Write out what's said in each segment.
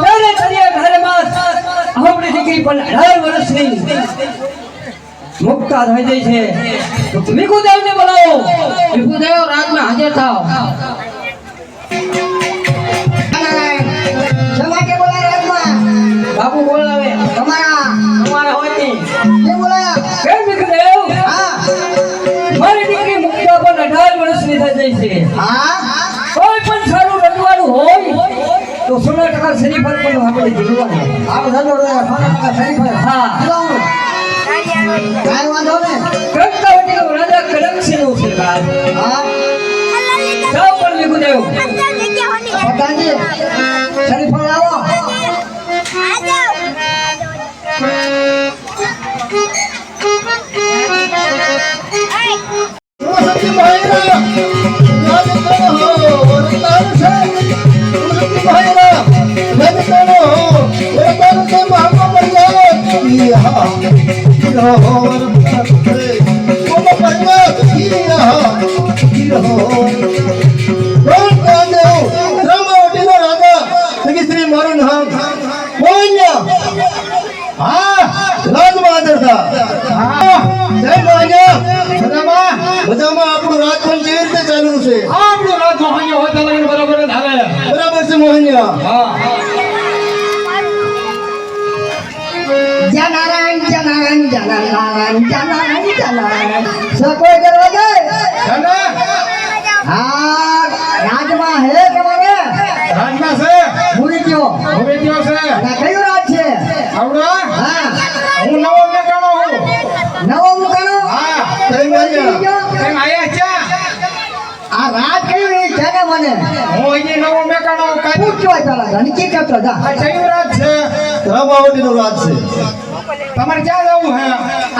ત્યારે તરિયા ઘરમાં આપણી દીકરી પણ 18 વર્ષની મુક્તા થઈ ગઈ છે. વિકુદેવને બોલાવો. વિકુદેવ રાજમાં હાજર થાઓ. સમાકે બોલાય રાજમાં. બાપુ બોલાવે. તમારા હોય નહીં. એ બોલાય. કેમ વિકુદેવ? હા. મારી દીકરી મુક્તા પણ 18 વર્ષની થઈ ગઈ છે. હા. કોઈ પણ સારું રજવાડું હોય તો 16% શરીફળ પણ આપણે જીવવાનું. આપણે રજવાડું 16% શરીફળ. હા. કાંઈ વાંધો નહીં. કંકાવતીનો રાજા કડમસિંહનો છે બાદ. હા. જાઓ પણ વિકુદેવ. પ્રધાનજી શરીફળ લાવો. મજામાં આપણું રાત પણ કેવી રીતે ચાલુ છે? આપણું રાત મોહનિયા હોતા લઈને બરાબર જ આવે. બરાબર છે મોહનિયા. હા. જય નારાયણ જય નારાયણ જય નારાયણ જય નારાયણ જય નારાયણ. સકોઈ કરવા જાય. હા રાજમાં હે તમારે રાજમાં છે. પૂરી ગયો. હવે કયો છે? અને કયું રાજ છે? આવડા? હા હું નવો મેકાણો હું. નવો મુકાનો. હા. કઈ માર્યા? કેમ આયા ચા? આ રાજ કયું એ છે ને મને હું અહીં નવો મેકાણો કાઢી. પૂછજો પેલા ધનકી કરતો જા. આ કયું રાત છે? રામાવતીનો રાત છે. તમારે ક્યાં જવું હે?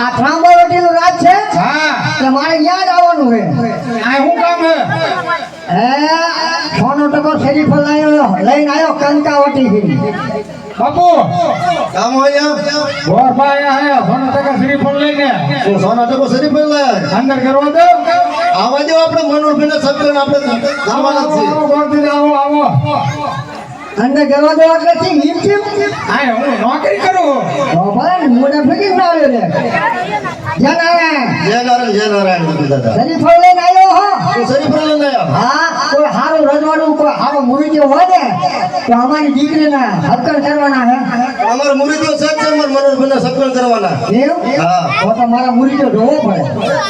આ ત્રાંબાવટીનું રાજ છે. હા. એટલે મારે યાદ આવવાનું છે. આ શું કામ હે? હે સોનો ટકો શરીફળ લઈને આવ્યો કંકાવટી થી. બાપુ કામ હોય ગોરભાઈ આયા સોના ટકા શ્રીફળ લઈને. શું સોના ટકો શ્રીફળ લાયા? અંદર કરવા દો. આવા દો આપણે મનોરભાઈના સત્સંગ આપણે જવાના છે. આવો ગોરથી આવો આવો. અંદર ગરવા દેવા એટલે છે હિમ છે. આ હું નોકરી કરું. ઓ ભાઈ મોઢા ફેંકી ના આવ્યો રે. જય નારાયણ જય નારાયણ જય નારાયણ દાદા. શરીફળ લઈને આવ્યો હો. તો શ્રીફળ લઈને આવ્યા. હા કોઈ હારું રજવાડું કોઈ હારો મુરીજો હોય ને તો અમારી દીકરીના હક્કર કરવાના હે. અમારો મુરીદો સાથ છે. અમાર મનોરભાઈના સત્સંગ કરવાના. એવું? હા. તો મારા મુરીજો જોવો પડે.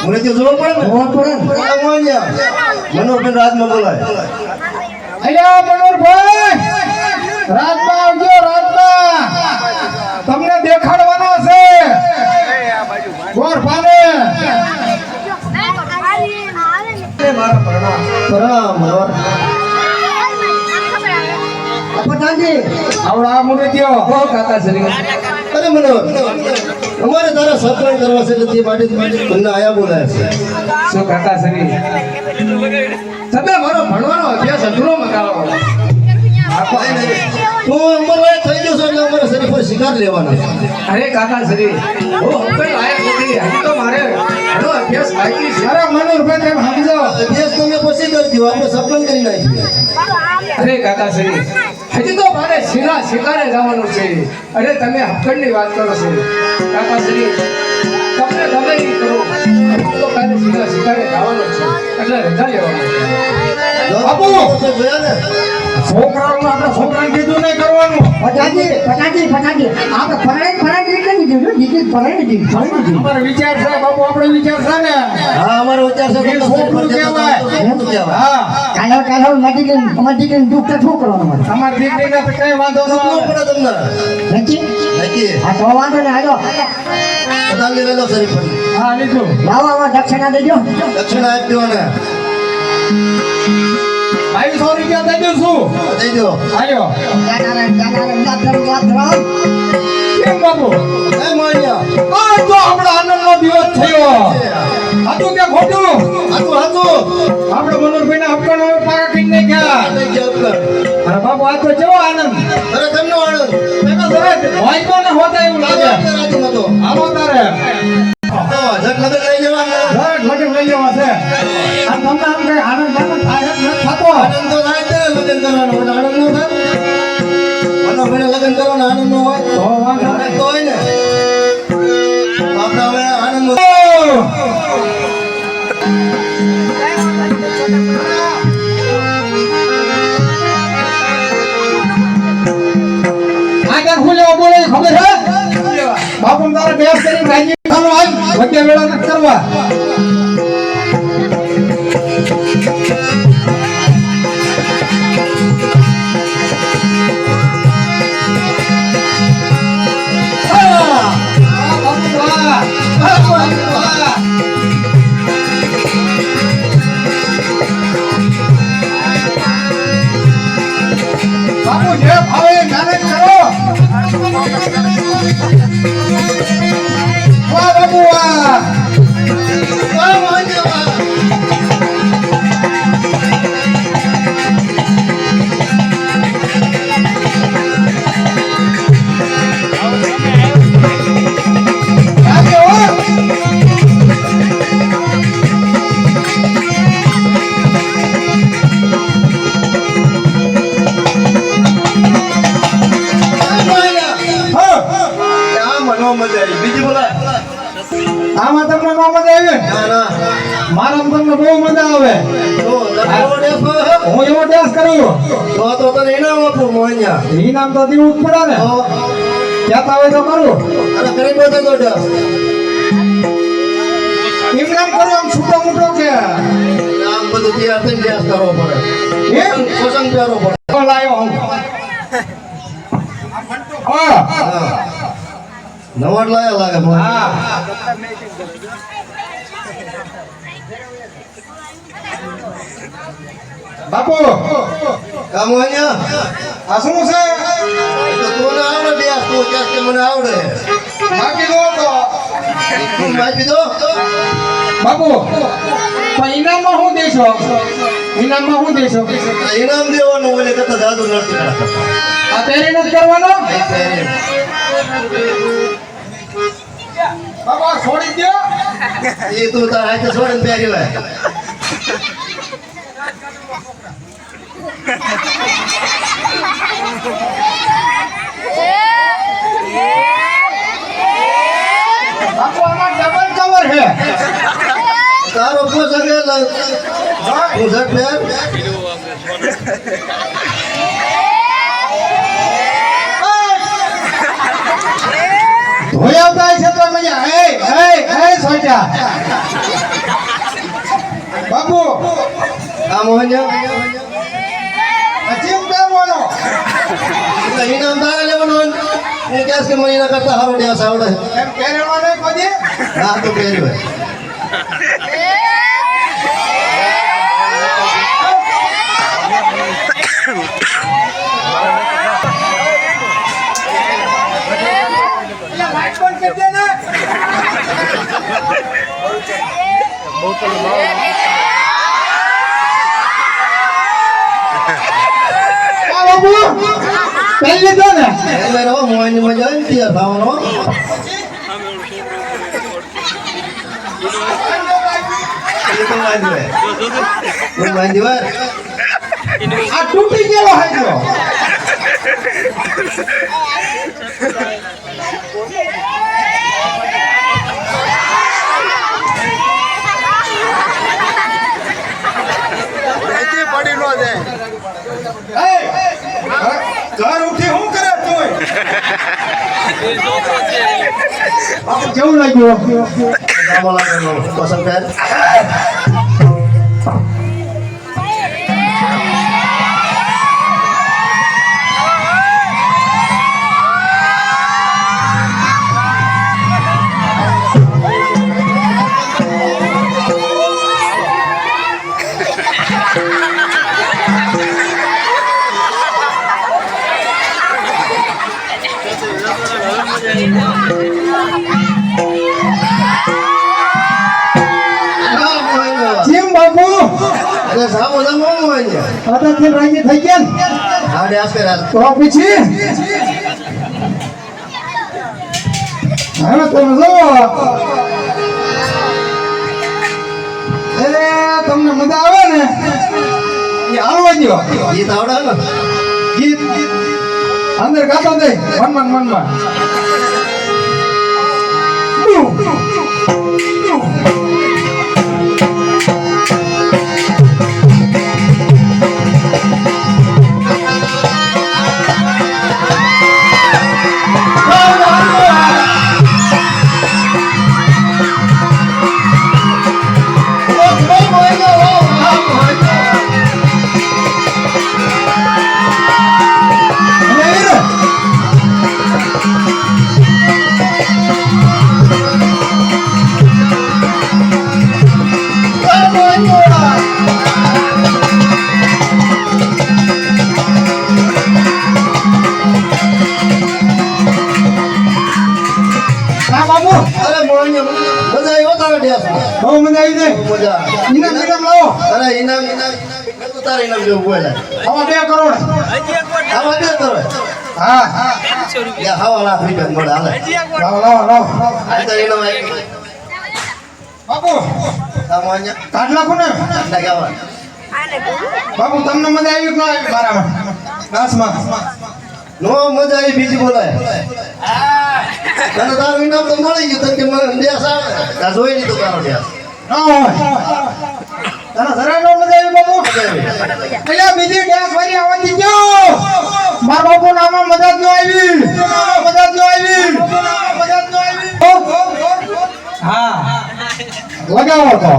મુરીદો જોવો પડે ને. જોવો પડે ને. કામ હોય મનોરભાઈ રાજમાં બોલાય. અલ્યા મનોરભાઈ રાતમાં આવજો. રાતમાં તમને દેખાડવાના છે ગોરભાને. મારા પ્રણામ. પ્રણામ. પ્રધાનજી આવડા મુરે દ્યો. ઓ કાકા સરી. અરે મનોર અમારે તારા સત્સંગ કરવા છે એટલે તે માટે તમને આયા બોલાય છે. શું કાકા સરી? તમે મારો ભણવાનો અભ્યાસ અધૂરો મકાવો. તું અમરવાય થઈ ગયો છો એટલે અમારે શરીર પર શિકાર લેવાના છે. અરે કાકા સરી હું હકલ લાયક નથી. હજી તો મારે ઘણો અભ્યાસ બાકી છે. અરે મનોરભાઈ તેમ સમજો અભ્યાસ તમે પછી કરજો. આપણે સત્સંગ કરી નાખીએ. અરે કાકા સરી હજી તો મારે શિલા શિકારે જવાનું છે. અરે તમે હકલની વાત કરો છો કાકા સરી. તમને ગમે નહીં કરો. હજી તો કાલે શિલા શિકારે જવાનું છે એટલે રજા લેવાનું. બાપુ જોયા ને છોકરાઓને આપણે છોકરાને કીધું નહીં કરવાનું. પ્રધાનજી આપણે ફરાઈ એટલે દીધું દીકરી ફરાઈ દીધી. અમારો વિચાર છે બાપુ. આપણો વિચાર છે ને. હા અમારો વિચાર છે. છોકરું કહેવાય. હા કાલો મારી દીકરીને દુઃખ તો શું કરવાનું મારે? અમારી દીકરીને તો કઈ વાંધો ન પડે તમને. નક્કી નક્કી. હા તો વાંધો ને હાલો પતંગ લઈ લો શરીફ. હા લીધું. લાવો આમાં દક્ષિણા દેજો. દક્ષિણા આપી દો ને. 2200 રૂપિયા દઈ દઉં છું. દઈ દો. આયો કેમ બાપુ? એ માન્યા. આ તો આપણો આનંદનો દિવસ થયો. હતું કે ખોટું? હતું. આપણે મનોરભાઈના હપ્તાનો પાકા કરી નાખ્યા. અરે બાપુ આ તો કેવો આનંદ. અરે કેમનો આનંદ? એનો જરા વાઈકો ને હોતા એવું લાગે. હાલો તારે. જટ લગન લઈ જવા છે. આ તમને આમ કઈ આનંદ થાય જ નથી થતો. આનંદ તો થાય છે લગન કરવાનો. આનંદ નો થાય. ભાઈને લગ્ન કરવાના આનંદ નો હોય તો વાંધો નહીં. તો હોય ને આપણે હવે આનંદ આગળ હું લેવા બોલે એ ખબર છે બાપુ તારા બેસ કરીને રાજી થવાનો આજ વચ્ચે વેળા નથી કરવા બાપુ જે ભાવે મહેનત કરો વાહ બાપુ વાહ બીજી બોલા આમાં તમને બહુ મજા આવે ના ના મારા તમને બહુ મજા આવે તો તને એવો ડેસ હોય? હું એવો ડાન્સ કરું તો તને ઇનામ આપું મોહનિયા ઇનામ તો દેવું જ પડે ને તો કહેતા હોય તો કરું અને કરી બધો તો ડેસ એમ નામ કરું આમ છૂટો મૂટો કે આમ બધું તૈયાર થઈને ડેસ કરવો પડે એમ પસંદ કરવો પડે લાયો હું હા હા નવાડ લાયા લાગે મને. હા બાપુ કામ મોહનિયા આ શું છે તો તું આવડે ડેસ તું ક્યાંક કે મને આવડે બાકી દો તો તું માપી દો બાપુ પણ ઇનામમાં શું દેશો ઇનામમાં શું દેશો આ ઇનામ દેવાનું ઓલે કરતા જાદુ નથી કરતા આ પહેરીને જ કરવાનો બાબા છોડી દો એ તું તાર હાથે છોડીને પહેરી લે બાપુ આમાં ડબલ કવર છે તારો પોસક એટલે પોસક પહેર ધોયા થાય છે તો મજા એ સોચા બાપુ આ મોહનિયા અચીમ કરવાનો એટલે ઇનામ તારે લેવાનું હું કહેશ કે મને એના કરતા સારો ડેસ આવડે એમ પહેરવાનો કદી હા તો પહેરી હોય લાઈટ બંધ કરી દે ને બાબુ પહેલી લીધો ને એટલે રહો મોહની મજા આવે ને તૈયાર થવાનો એ તો બાંધી હોય તું બાંધી હોય આ તૂટી ગયેલો હાજો ઘર ઉઠી શું કરે તું બાપુ કેવું લાગ્યું ગામો લાગે પસંદ કર કેમ બાપુ એટલે સામો સામો હોય આતાથી રાજી થઈ ગયા ને હા ડેસ કર્યા તો પછી હવે તમે જો તમને મજા આવે ને એ હાલવા દો ગીત આવડે ને ગીત અંદર ગાતો દે મનમાં અરે મોહનિયા મજા આવ્યો તારો ડેસમાં બહુ મજા આવી જાય મજા ઇનામ લાવો અરે ઇનામ મેં તો તારે ઇનામ જેવું બોલા આવા 2 કરોડ આવા દે કરો હા યા હવા લાખ રૂપિયા મળે હાલે લાવો આ તો ઇનામ આવી બાપુ આ મોહનિયા કાઢ નાખો ને ના કેવા બાપુ તમને મજા આવી કે ના આવી મારામાં નાસમાં નો મજા આવી બીજી બોલાય તને તારું ઇનામ તો મળી ગયું તને કે મને દેશ આવે આ જોઈ નહીં તો તારો દેશ ના હોય તને જરા નો મજા આવી બાપુ એટલે બીજી ડેસ વાળી આવતી ગયો માર બાપુ નામાં મજા જ ન આવી હા લગાવો તો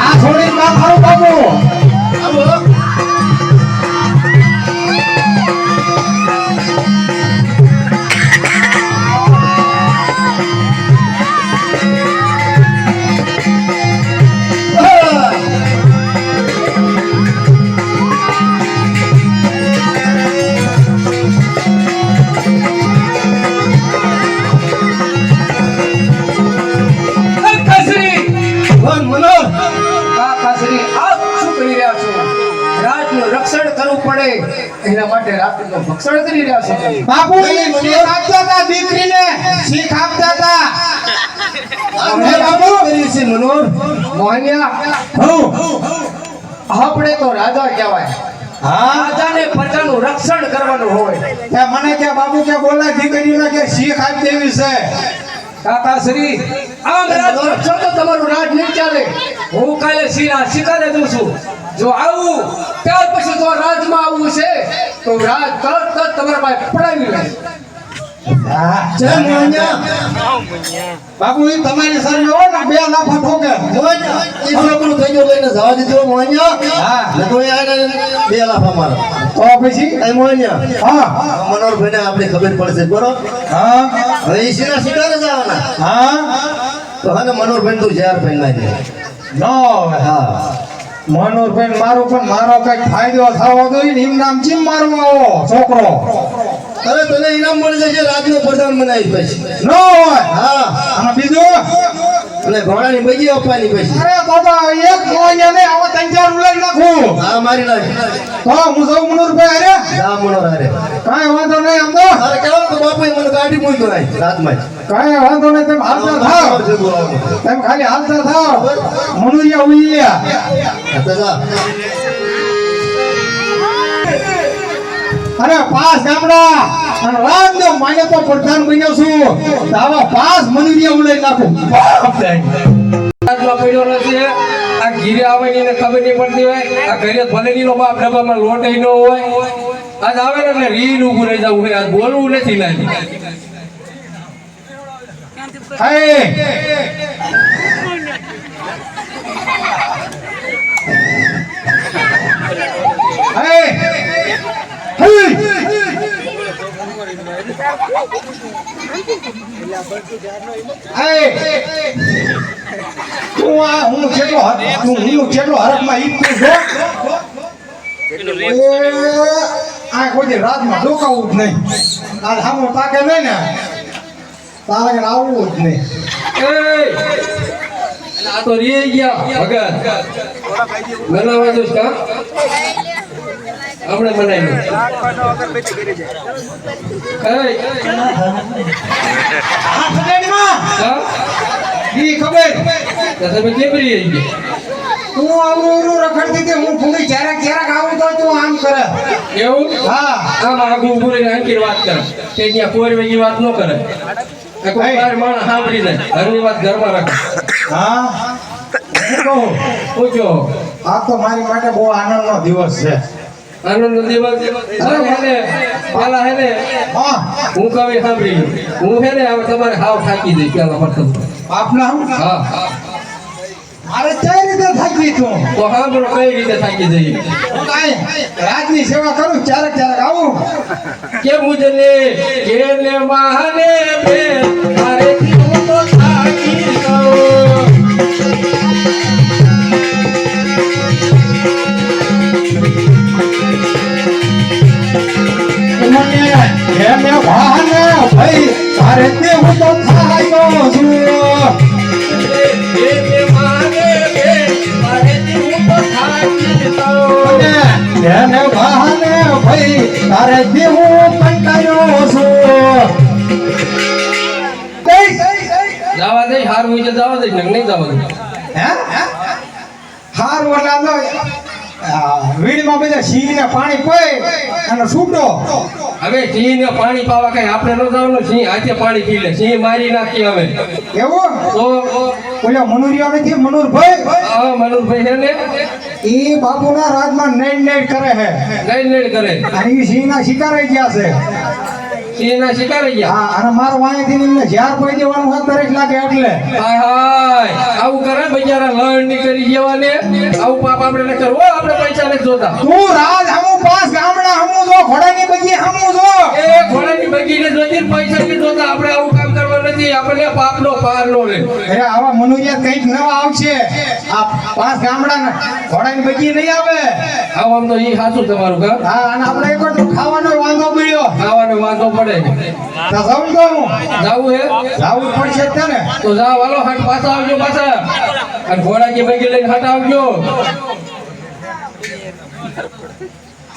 આ છોડી ના ખારું બાપુ આવો રક્ષણ કરવું પડે એના માટે રાત્રિનું ભક્ષણ કરી રહ્યા છો બાપુ એ શીખ આપતા હતા દીકરીને શીખ આપતા હતા હે બાપુ કરી છે મનોર મોહનિયા આપણે તો રાજા કહેવાય હા રાજાને પ્રજાનું રક્ષણ કરવાનું હોય કે મને કે બાપુ કે બોલા દીકરીને કે શીખ આપી દેવી છે કાકાશ્રી આમ રાજ કરશો તો તમારું રાજ નહીં ચાલે હું કાલે શિકારે દઉં છું જો આવું ત્યાર પછી તો રાજમાં આવવું છે તો રાજ તરત તમારા પાસે પડાવી લે હા જય મોહનિયા બાપુ એ તમારી સર નો ને 2 લાફા ઠોકે મોહનિયા એ છોકરું થઈ ગયો લઈને જવા દીધો મોહનિયા હા ને તો આને 2 લાફા મારો તો પછી એ મોહનિયા હા મનોરભાઈને આપણે ખબર પડશે બરોબર હા હવે એ સીના શિકારે જવાના હા તો હાને મનોરભાઈ તું ઝેર પૈન નાખી નો હા મનોરભાઈ મારો પણ મારો કઈક ફાયદો થવો જોઈએ ને એમ નામ ચીમ મારવો આવો છોકરો અરે તને ઇનામ મળી જશે રાજનો પ્રધાન બનાવી પછી નો હોય હા અને બીજું અને ઘોડાની બગી આપવાની પછી અરે બાબા એક મોયા ને આવા 3-4 ઉલાડી નાખું હા મારી નાખ તો હું સૌ મનોરભાઈ અરે જા મનોર હારે કાંઈ વાંધો નહીં આમ તો અરે કેવો તો બાપુ મને ગાડી મૂક્યો નાખ રાતમાં કાંઈ વાંધો નહીં તેમ હાલતા થાવ તેમ ખાલી હાલતા થાવ મનુરિયા ઉઈયા તો જા અરે 5 ગામડા અને રામનો માને તો પ્રધાન બન્યો છું તો આવા 5 મનુરિયા ઉલાડી નાખું રાજમાં પડ્યો નથી આ ઘીરે આવે ને એને ખબર નહીં પડતી હોય આ ઘરે ભલે નીનો બાપ ડબ્બામાં લોટ ય ન હોય આજ આવે ને એટલે રીલ ઊભું રહી જવું હોય આજ બોલવું નથી નાની હે હું જેટલો હરકમાં ઈચ્છું છું આ કોઈ રાતમાં ડોકાવું જ નહીં આ સામો તાકે નહીં ને તારે આવવું જ નહીં આ તો રે ગયા ભગત બનાવવા દોસ્ત આપણે બનાવી લો. કઈ? આ ખદેડીમાં હા? ઈ ખબર તો તમે કેબરી આવી ગયા? તું આવરું રખડતી હતી હું ભૂલી ક્યારેક આવું તો તું આમ કરે એવું? હા આમ આગું ઊભું રહીને આંકીને વાત કરે કે ત્યાં કોઈ વેગી વાત ન કરે. એ કોઈ બાર માણસ સાંભળી જાય ઘરની વાત ઘરમાં રાખે. હા હું કહું પૂછો આ તો મારી માટે બહુ આનંદનો દિવસ છે આનંદનો દિવસ. અરે હેને પેલા હેને હા હું કવિ સાંભળી લો. હું હેને હવે તમારે હાવ થાકી દઈ પેલા પ્રથમ. આપના હા મારે કઈ રીતે થાકી તું તો સાંભળો કઈ રીતે થાકી જઈએ. કાંઈ રાજની સેવા કરું ક્યારેક આવું કે મુજને કેને માને બે તારે હું તો થાકી જાઉં. મને એને વાહને ભાઈ તારે તે હું તો થાક્યો છું કેને માને બે તારે હું તો થાકી જાઉં. એને વાહને ભાઈ તારે તે હું કંટાળ્યો છું જવા દે હાર હોય તો જવા દે ને નહીં જવા દે. હે હાર ઓલા વીડમાં બધા સિંહને પાણી પીએ અને છૂટો હવે સિંહ ને પાણી પાવા કઈ આપણે ન જવાનું. સિંહ હાથે પાણી પી લે. સિંહ મારી નાખી હવે એવું તો ઓલા મનુરિયા નથી મનુરભાઈ આ મનુભાઈ છે ને એ બાપુના રાજમાં નેડ કરે છે લઈ કરે. અને એ સિંહના શિકારાઈ ગયા છે સિંહ ના શિકારી ગયા. હા અને મારો વાંયથી એમને ઝાર કોઈ દેવાનું હોય તરત લાગે એટલે હાય હાય આવું કરે બિચારા લણ ની કરી જેવાને. આવું પાપ આપણે ન કરવો. આપણે પૈસા નથી જોતા. તું રાજ હમું પાસ ગામડા હમું જો ઘોડાની બગી હમું જો એ ઘોડાની બગીને જોઈને પૈસા નથી જોતા. આપણે આવું કામ કરવા નથી. આપણે પાપનો પાર નો લે. અરે આવા મનુરિયા કંઈક નવા આવશે આ પાસ ગામડા ઘોડાની બગી નહીં આવે આવું આમ તો ઈ સાચું તમારું કામ. હા અને આપણે એક વાર તો ખાવાનો વાંધો મળ્યો ખાવાનો વાંધો પડે. તો જાઉં તો હું જાવું હે જાવું જ પડશે જ ને તો જાવ હાલો હાટ પાછા આવજો પાછા. અને ઘોડાની બગી લઈને હાટ આવજો.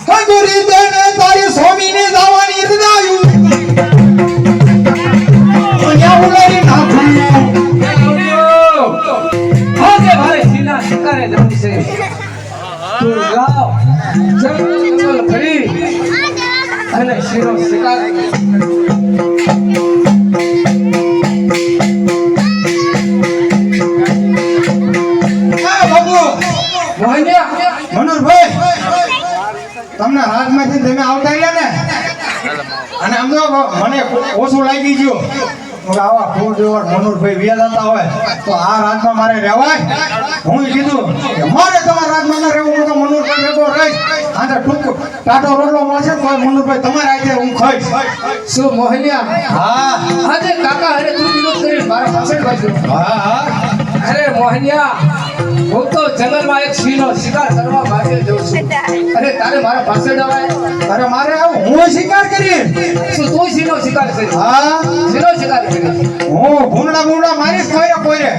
હગુરી દેને તારી સ્વામીને જવાની રજાયું અહીંયા ઉલારી નાખું આજે મારે સિંહના શિકારે જવું છે. તું જાઓ જંગલ ફરી અને સિંહનો શિકાર. હા બાબુ મોહનિયા મનોહરભાઈ તમને રાજમાંથી તમે આવતા રહ્યા ને અને આમ તો મને ઓછું લાગી ગયું હું આવા ફૂલ જેવા મનોહરભાઈ વ્યા જતા હોય તો આ રાજમાં મારે રહેવાય હું કીધું કે મારે તમારા રાજમાં ન રહેવું હું તો મનોહરભાઈ ભેગો રહીશ આજે ટૂંક ટાટો રોટલો મળશે તો મનોહરભાઈ તમારે આજે હું ખાઈશ શું મોહનિયા હા આજે કાકા અરે તું વિરોધ કરી મારા પાસે બાજુ. હા હા અરે મોહનિયા હું તો જંગલમાં એક સિંહનો શિકાર કરવા માટે જઉં છું. અરે તારે મારા પાસે જવાય? અરે મારે આવું હું શિકાર કરી શું તું સિંહનો શિકાર કરી? હા સિંહનો શિકાર કરી? હું ભૂંગળા મારીશ કોઈને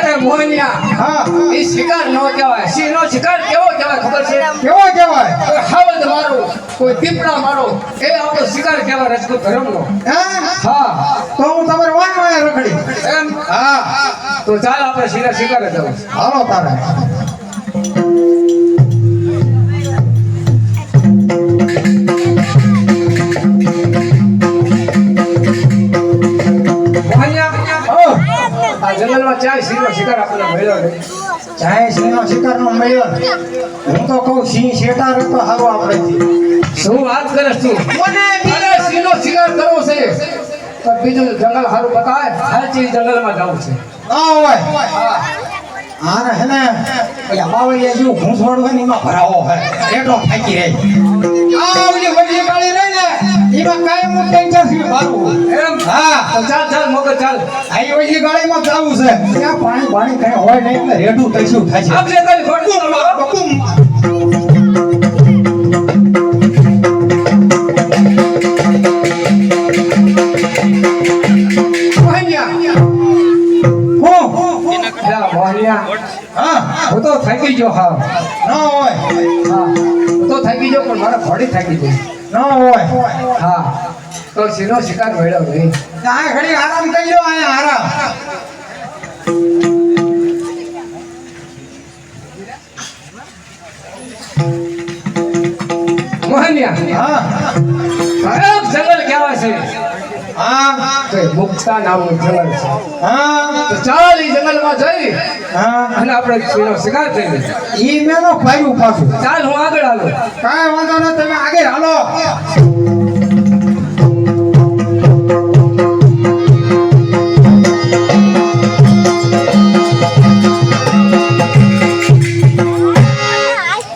અરે મોહનિયા હા એ શિકાર ન કહેવાય. સિંહનો શિકાર કેવો કહેવાય ખબર છે? કેવો કહેવાય કોઈ હાવજ મારો, કોઈ દીપડા મારો, એ આપણો શિકાર કહેવાય રજપૂત ધર્મનો. હે હા તો હું તમારે વાંચવા રખડી એમ હા તો ચાલ આપણે સિંહના શિકારે જવું. હાલો તારે મોહનિયા ઓ આ જંગલમાં ચાય સિંહનો શિકાર આપણને મળ્યો છે. ચાહે સિંહનો શિકાર નો મળ્યો હું તો કહું સિંહ શેટાર તો હારો આપણે શું વાત કરે તું? મને બીજે સિંહનો શિકાર કરવો છે તો બીજું જંગલ સારું બતાય. સાચી જંગલમાં જવું છે. ના હોય આને હે ને ઓલા બાવળિયા જેવું ઘૂંસવાડું હોય ને એમાં ભરાવો હોય એટલો થાકી રહે આ ઓલી વડલી કાળી રહી ને એમાં કાયમ હું ટેન્શન થી ભરવું એમ હા તો ચાલ ચાલ મગજ ચાલ. આ વડલી કાળીમાં જવું છે ત્યાં પાણી કઈ હોય નહીં એટલે રેડું તૈસું થાય છે આપણે તારી ખોટું બકુમ. મોહનિયા હું યા મોહનિયા હા હું તો થાકી ગયો હા ન હોય હા હું તો થાકી ગયો પણ મારા ઘોડી થાકી ગઈ ન હોય હા તો સિંહનો શિકાર મળ્યો નહીં આ ઘડી આરામ કરી લો અહીંયા આરામ મોહનિયા હા કયો જંગલ કેવા છે હા તો એ મુક્તા નામનું જંગલ છે હા તો ચાલ એ જંગલમાં જઈ હા અને આપણે સિંહનો શિકાર થઈ ઈ મેનો ફાયરું પાછું ચાલ હું આગળ આવું કાંઈ વાંધો ન તમે આગળ હાલો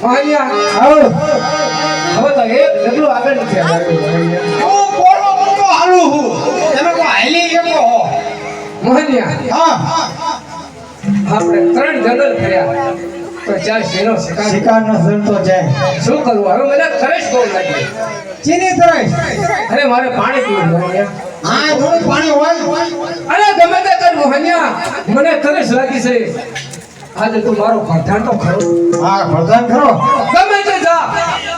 મોહનિયા આવો હવે તો એક ડગલું આગળ નથી આવ્યું હું બોલો હું તો હાલું હું તમે કોઈ હાલી શકો હો મોહનિયા હા આપણે 3 જંગલ કર્યા તો ચાલ સિંહનો શિકાર શિકારનો સંતો જાય શું કરવું હવે મને તરસ બહુ લાગી ચીની તરસ અરે મારે પાણી પીવું મોહનિયા હા થોડું પાણી હોય અરે ગમે તે કર મોહનિયા મને તરસ લાગી છે આજે તું મારો પ્રધાન તો ખરો હા પ્રધાન ખરો ગમે તે જા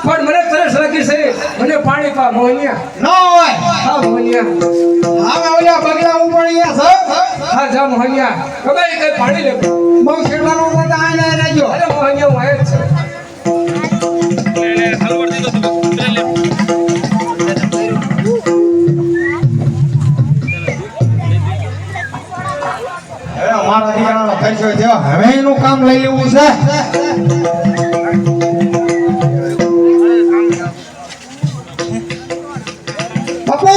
પણ મને તરસ લાગી છે મને પાણી પા મોહનિયા ન હોય હા મોહનિયા હા ઓલા બગલા ઉપર અહીંયા છે હા જા મોહનિયા ગમે તે કઈ પાણી લે બહુ શેરવાનો તો આને રહેજો અરે મોહનિયા હું આયા જ છે હવે અમારા દીકરાનો ખર્ચો થયો હવે એનું કામ લઈ લેવું છે પપ્પુ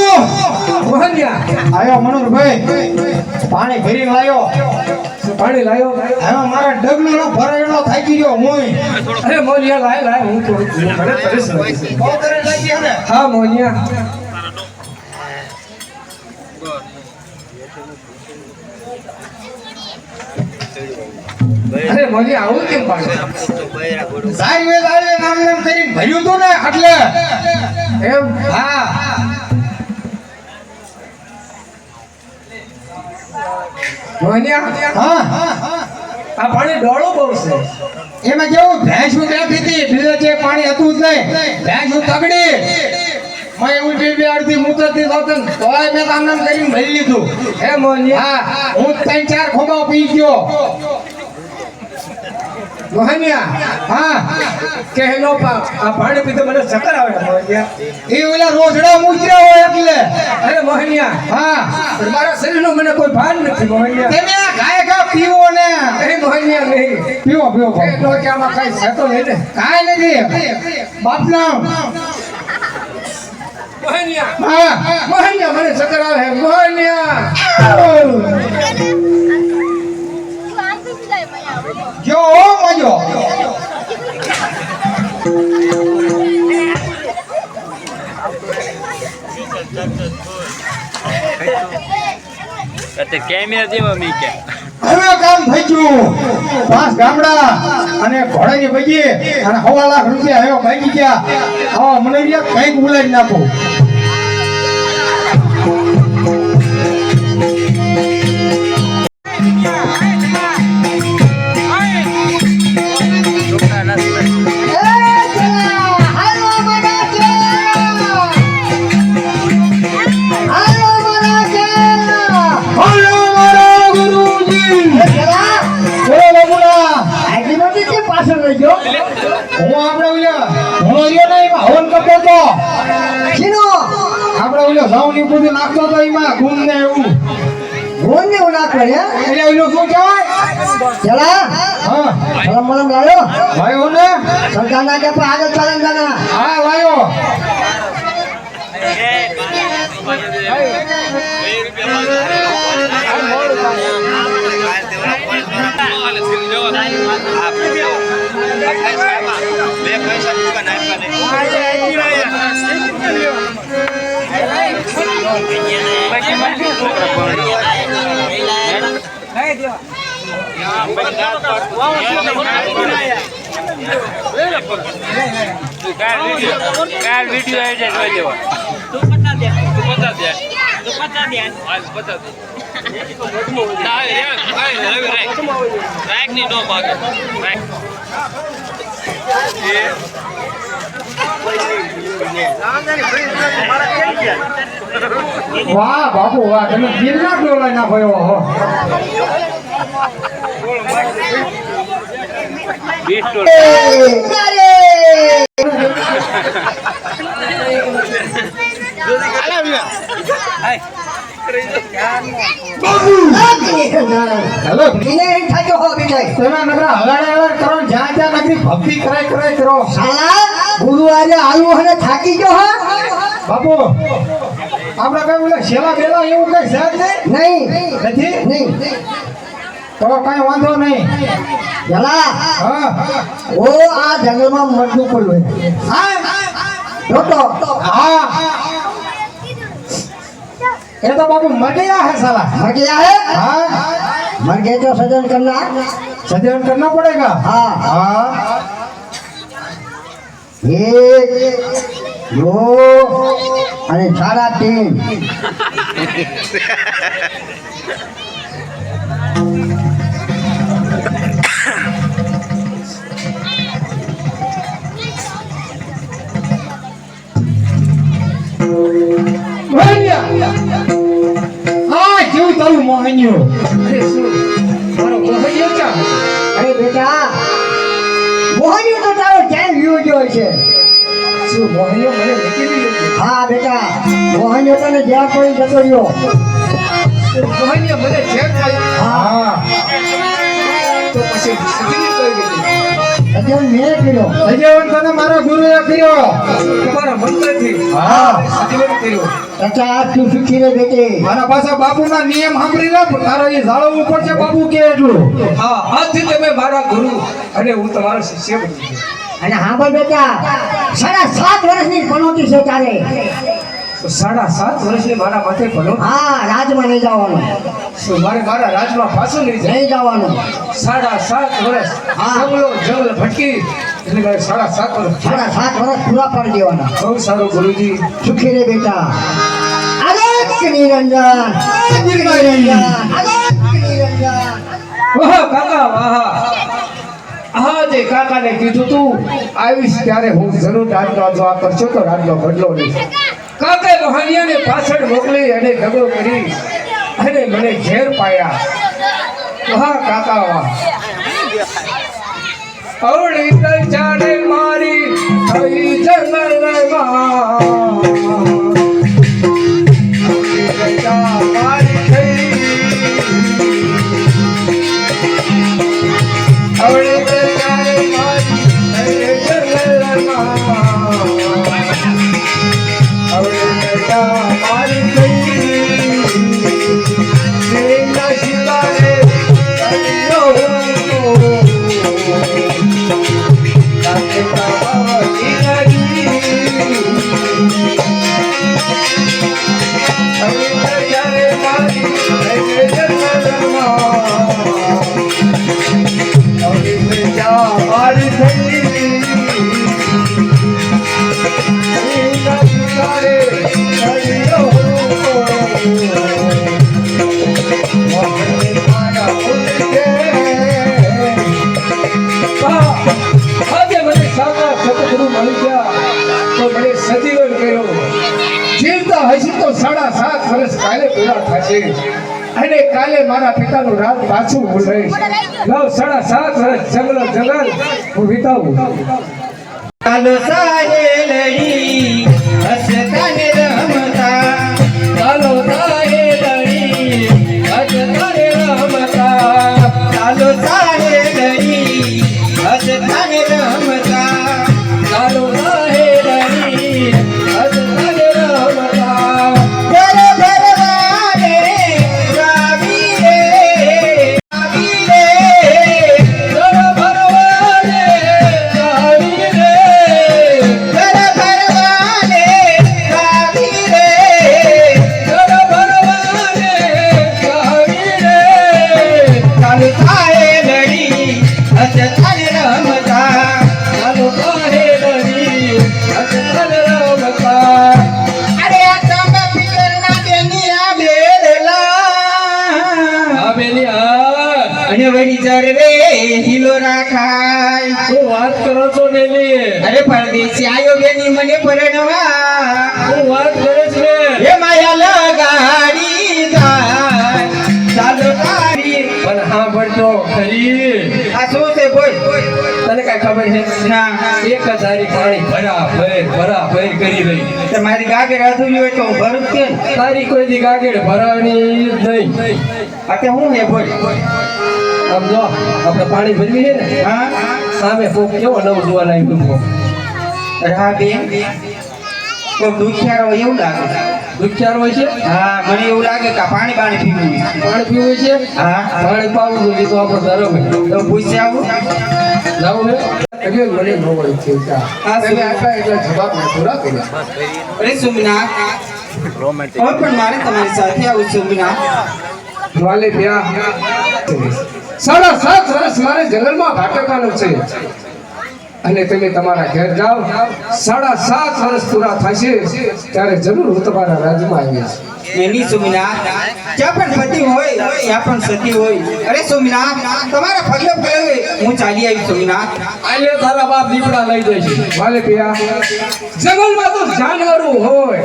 મોહનિયા આયો મનોહરભાઈ પાણી ભરીને લાયો શું પાણી લાયો હવે મારા ડગલું નો ભરાયેલો થાકી ગયો હું અરે મોહનિયા લાય લાય હું થોડું પીવું. મને તરસ લાગી છે બહુ તરસ લાગી ને હા મોહનિયા અરે મોહનિયા આવું કેમ પાણી સારી નામ નામ કરીને ભર્યું તું ને એટલે એમ હા મોહનિયા હા આ પાણી ડોળું બહુ છે એમાં કેવું ભેંસું બેઠી હતી બીજે જે પાણી હતું જ નહીં ભેંસું તગડી મેં એવું બે અડધી મૂતરતી થતું ને તોય મેં આમ નામ કરીને ભરી લીધું હે મોહનિયા હા હું 3-4 ખોબા પી ગયો મોહનિયા હા કે એનો આ પાણી પીતો મને ચક્કર આવે મોહનિયા એ ઓલા રોજડા મૂજ્યા હોય એટલે અરે મોહનિયા હા પણ મારા શરીરનું મને કોઈ ભાન નથી મોહનિયા તમે આ ગાય ઘા પીવો ને એ મોહનિયા નહીં પીવો પીવો એ તો કે આમાં કઈ છે તો નહીં ને કાંઈ નથી બાપના મોહનિયા હા મોહનિયા મને ચક્કર આવે મોહનિયા જો મજો કેમેરા દેવા મી કે હવે કામ થઈ ગયું 5 ગામડા અને ઘોડાની બગી અને 1.5 લાખ રૂપિયા હવે ભાગી ગયા હવે મને કંઈક ઉલાડી નાખો પાછળ રહી ગયો હું આપણે ઓલા હું રહ્યો ને એમાં હવન કરતો હતો શીનો આપણે ઓલો સાવની બધું નાખતો હતો એમાં ગુમ ને એવું ભોન ને ઉના કરે એટલે ઓલો શું કહેવાય ચલા હા મલમ મલમ લાયો ભાઈઓ ને સરકાર ના કે પણ આગળ ચાલે જાના હા ભાઈઓ કાલ વિડિયો આવી જાય જોઈ લેવા તું પતા દે હાલ પતા દે વાહ બાપુ વાહ, તમે દિલના ડોલાઈ નાખો એવો હો. હેલો એને એમ થાક્યો હો વિજય. તમે નકરા હલાડા કરો ને જ્યાં જ્યાં નકરી ભક્તિ કરાય કરો. સાલા ગુરુ આજે આલુ અને થાકી ગયો હો. બાપુ આપણે કઈ ઓલા શેલા બેલા એવું કઈ છે જ નહીં? નહીં નથી? નહીં તો કઈ વાંધો નહીં. જલા હા ઓ આ જંગલમાં મરવું પડ્યું જોતો હા, એ તો બાપુ મટિયા હે સાલા. मर गया है हाँ मर गए तो सजन करना सजन करना पड़ेगा. हाँ हाँ 1 2 અને 3.5 હા કેવું તારું મોહન્યું. અરે શું મારો મોહનીયો ક્યાં હતો? અરે બેટા મોહનીયો તો તારો ક્યાં વ્યૂ જોઈ છે શું મોહનીયો મને મૂકી દીધો? હા બેટા મોહનીયો તને જ્યાં કોઈ જતો રહ્યો મોહનીયો મને ચેક કર્યો હા તો પછી સજીવી કરી દીધી. સજન મેં કર્યો સજીવન તને મારા ગુરુએ કર્યો. તમારા મંત્રથી હા સજીવન કર્યો. ચાચા તું સુખી રે બેટી મારા પાસે બાપુના નિયમ સાંભળી લે. તારો એ જાળવવું પડશે બાપુ કે એટલું. હા આજથી તમે મારા ગુરુ અને હું તમારો શિષ્ય બની ગયો. અને હા ભાઈ બેટા 7.5 વર્ષની પનોતી છે તારે તો 7.5 વર્ષની મારા માથે ભલો હા રાજમાં નહીં જવાનું શું મારે મારા રાજમાં પાછું નહીં જાય? નહીં જવાનું 7.5 વર્ષ હા. જંગલ ભટકી એટલે મારે 7.5 વર્ષ 7.5 વર્ષ પૂરા કરી દેવાના બહુ સારું ગુરુજી. સુખી રે બેટા અલગ નિરંજન વાહ કાકા વાહ. હા જે કાકાને કીધું તું આવીશ ત્યારે હું જરૂર રાજનો જવાબ કરશો તો રાજનો બદલો લઈશ. કાકાએ મોહનિયાને પાછળ મોકલી અને ઝઘડો કરી અને મને ઝેર પાયા. વાહ કાકા વાહ. અવળી ચાલે મારી થઈ જંગલમાં મારી થઈ અવળી ચાલે મારી થઈ જંગલમાં અવળી મારી થઈ શ્રીના શિવારે કર્યો આજે મને સાચા સતગુરુ મળી ગયા તો મને સજીવન કર્યો. જીવતા હશે તો 7.5 વર્ષ કાલે પૂરા થશે અને કાલે મારા પિતાનું રાજ પાછું હું લઈશ. લવ 7.5 વર્ષ જંગલ હું વિતાવું. ચાલો સાહેલડી હસતા ને રમતા. ચાલો સાહેલડી હસતા ને રમતા. ચાલો સાહેલડી હસતા ને રમતા. ચાલો સાહેલડી હસતા ને રમતા. ઘર ભરવાને રાવી રે રાવી રે. ઘર ભરવાને રાવી રે. ઘર ભરવાને રાવી અને વળી જર રે હિલો રાખાય. શું વાત કરો છો નેલી? અરે પરદેશી આયો બેની મને પરણવા. શું વાત કરે છે? એ માયા લગાડી જાય ચાલો તારી. પણ હા ભણતો ખરી. આ શું છે બોલ? તને કઈ ખબર છે? ના. એક હજારી પાણી ભરા કરી રહી. તમારી ગાગે અધૂરી હોય તો હું ભરું જ કે ને. તારી કોઈ દી ગાગેડ ભરાવાની જ નહીં. આ તે હું હે બોલ? આમ જો આપણે પાણી ભરવી છે ને, હા સામે કોક કેવો નવ જોવા લાવી ડૂબો. અરે હા બેન કોઈ દુખિયારો હોય એવું લાગે. દુખ્યાર હોય છે, હા મને એવું લાગે કે આ પાણી બાણી પીવું છે. પાણી પીવું છે, હા પાણી પાવું જોઈએ તો આપણો ધર્મ છે. તો પૂછી આવું. લાવું હે એટલે મને ન હોય છે કા. હા, તમે આટલા એટલા જવાબ નથી રાખ્યા. અરે સુમિના રોમેન્ટિક હવે પણ મારે તમારી સાથે આવું સુમિના. વાલે પ્યા 7.5 વર્ષ મારે જંગલમાં ભટકવાનું છે અને તમે તમારા ઘેર જાઓ 7.5 વર્ષ પૂરા થશે ત્યારે જરૂર હું તમારા રાજ્યમાં આવીશ. એની સુમિના જ્યાં પણ પતિ હોય ત્યાં પણ સતી હોય. અરે સુમિના તમારા પગલે પગલે હું ચાલી આવી સુમિના. આલે તારા બાપ દીપડા લઈ જાય છે. વાલે પ્યા જંગલમાં તો જાનવરો હોય.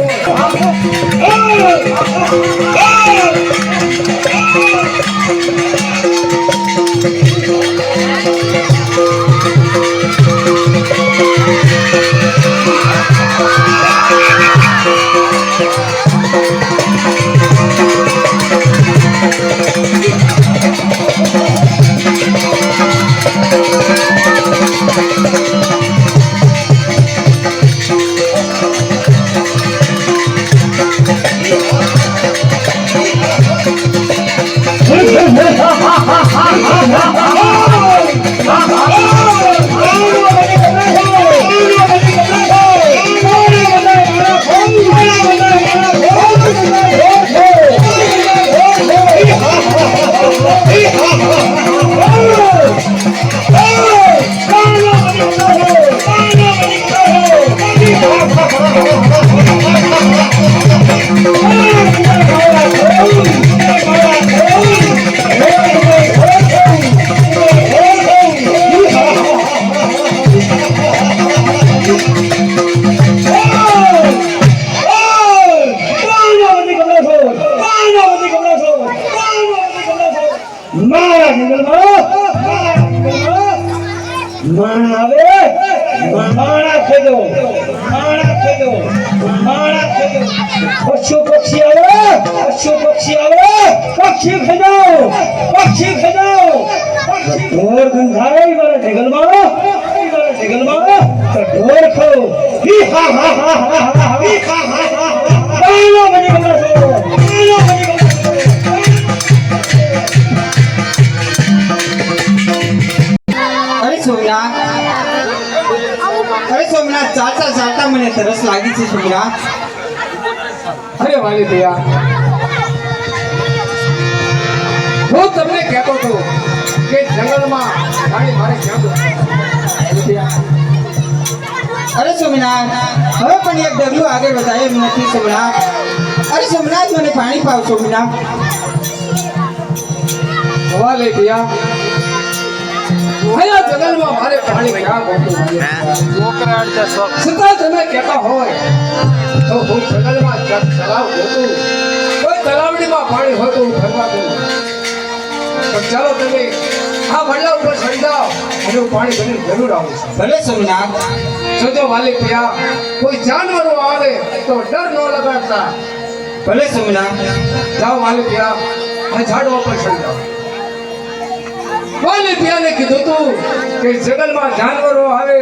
ચાલતા ચાલતા મને તરસ લાગી છે સુમિના. અરે વાલી ભૈયા હું તમને કહેતો હતો કે જંગલમાં પાણી મારે ક્યાં દો. અરે સુમિના હવે પણ એક ડગલું આગળ વધાય એમ નથી સુમિના. અરે સુમિના મને પાણી પાવ સુમિના. વાલી ભૈયા અહીંયા જંગલમાં મારે પાણી ક્યાં ગોતું? છોકરા અડધા શોખ છતાં તમે કહેતા હોય તો હું જંગલમાં તલાવ ગોતું, કોઈ તલાવડીમાં પાણી હોય તો હું ભરવા દઉં. તો ચાલો તમે આ વડલા ઉપર ચડી જાઓ અને હું પાણી ભરીને જરૂર આવું છું. ભલે સુમિના. જોજો વાલી ભૈયા કોઈ જાનવરો આવે તો ડર ન લગાડતા. ભલે સુમિના. જાઓ વાલી ભૈયા આ ઝાડવા પર ચડી જાઓ. વાલી ભૈયાને કીધું તું કે જંગલમાં જાનવરો આવે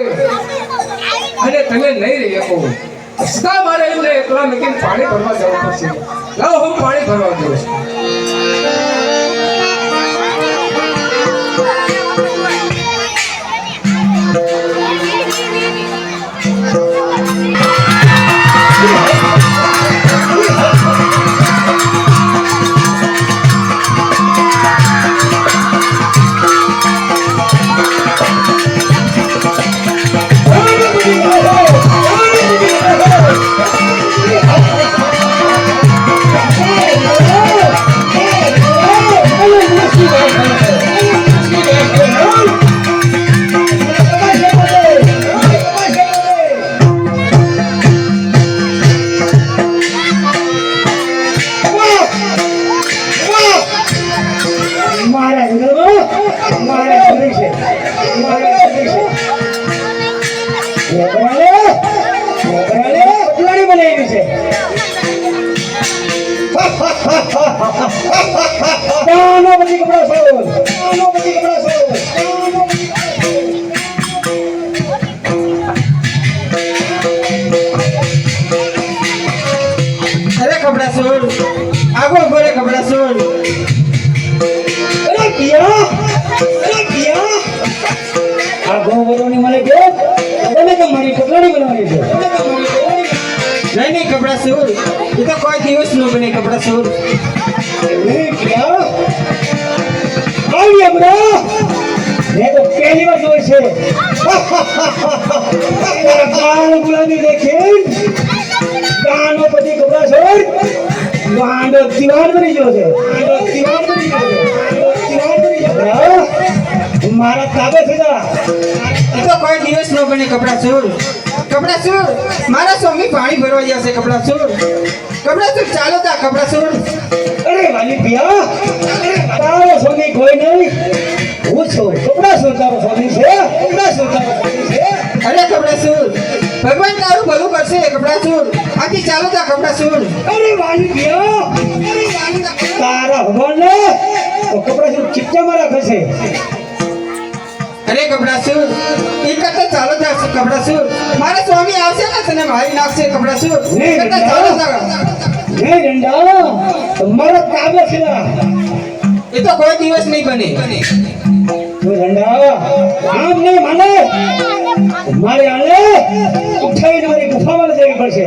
અને તમે નહીં રહી શકો. છતાં મારે એમને એકલા મૂકીને પાણી ભરવા જવું પડશે. લાવો હું પાણી ભરવા જઉં છું. જંગલમાં મારે ઘરે છે મારે ઘરે છે મોગરાને પટલાડી બનાવી છે કાનો બધી કપડા સોળ કાનો બધી કપડા સોળ અરે કપડા સોળ આગો ગોરે કપડા સોળ અરે પિયા આ ગોવરોની મને કે તમે કે મારી પટલાડી બનાવવાની છે નહીં કપડા સોળ એ તો કોઈ દિવસ ન બને કપડા સોળ મેં તો પહેલી વાર જોઈ છે ગાલ ગુલાબી દેખે ગાનો પછી કપડા છોડ ગાંડો દીવાન બની ગયો છે મારા તાબે છે એ તો કોઈ દિવસ ન બને કપડા છોડ મારા સ્વામી પાણી ભરવા ગયા છે કપડા છોડ ચાલો તા કપડા છોડ અરે વાલી પિયા તારો સ્વામી કોઈ નહીં હું છું કપડા છોડ તારો સ્વામી છે અરે કપડા છોડ ભગવાન તારું ભલું કરશે કપડા છોડ આથી ચાલો તા કપડા છોડ અરે વાલી પિયા તારા ભગવાન ને કપડા છોડ ચિત્તમાં રાખે છે અરે કપડા છોડ એ કરતા ચાલો તા કપડા છોડ મારા સ્વામી આવશે ને તને મારી નાખશે કપડા છોડ કરતા ચાલો તા નહીં રંડા તમારો કાબે છે એ તો કોઈ દિવસ નહીં બને તો રંડા આમ નહીં માને મારે આને ઉઠાઈને મારી ગુફામાં જવી પડશે